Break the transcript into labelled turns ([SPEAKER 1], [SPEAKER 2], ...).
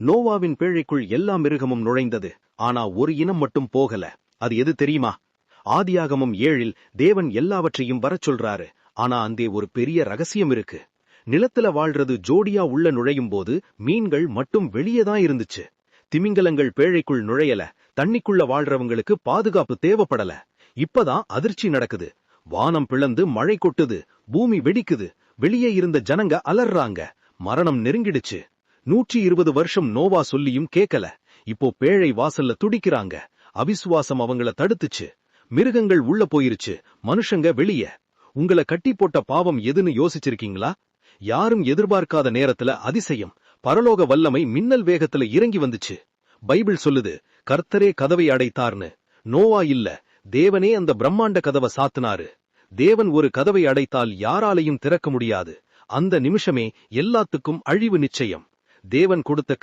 [SPEAKER 1] நோவாவின் பேழைக்குள் எல்லா மிருகமும் நுழைந்தது. ஆனா ஒரு இனம் மட்டும் போகல. அது எது தெரியுமா? ஆதியாகமம் 7 தேவன் எல்லாவற்றையும் வரச் சொல்றாரு. ஆனா அந்தே ஒரு பெரிய ரகசியம் இருக்கு. நிலத்துல வாழ்றது ஜோடியா உள்ள நுழையும் போது மீன்கள் மட்டும் வெளியேதான் இருந்துச்சு. திமிங்கலங்கள் பேழைக்குள் நுழையல. தண்ணிக்குள்ள வாழ்றவங்களுக்கு பாதுகாப்பு தேவைப்படல. இப்பதான் அதிர்ச்சி நடக்குது. வானம் பிளந்து மழை கொட்டுது, பூமி வெடிக்குது, வெளியே இருந்த ஜனங்க அலறாங்க. மரணம் நெருங்கிடுச்சு. 120 வருஷம் நோவா சொல்லியும் கேட்கல. இப்போ பேழை வாசல்ல துடிக்கிறாங்க. அவிசுவாசம் அவங்கள தடுத்துச்சு. மிருகங்கள் உள்ள போயிருச்சு, மனுஷங்க வெளியே. உங்களை கட்டி போட்ட பாவம் எதுன்னு யோசிச்சிருக்கீங்களா? யாரும் எதிர்பார்க்காத நேரத்துல அதிசயம், பரலோக வல்லமை மின்னல் வேகத்துல இறங்கி வந்துச்சு. பைபிள் சொல்லுது, கர்த்தரே கதவை அடைத்தார்னு. நோவா இல்ல, தேவனே அந்த பிரம்மாண்ட கதவை சாத்தினாரு. தேவன் ஒரு கதவை அடைத்தால் யாராலையும் திறக்க முடியாது. அந்த நிமிஷமே எல்லாத்துக்கும் அழிவு நிச்சயம். தேவன் கொடுத்த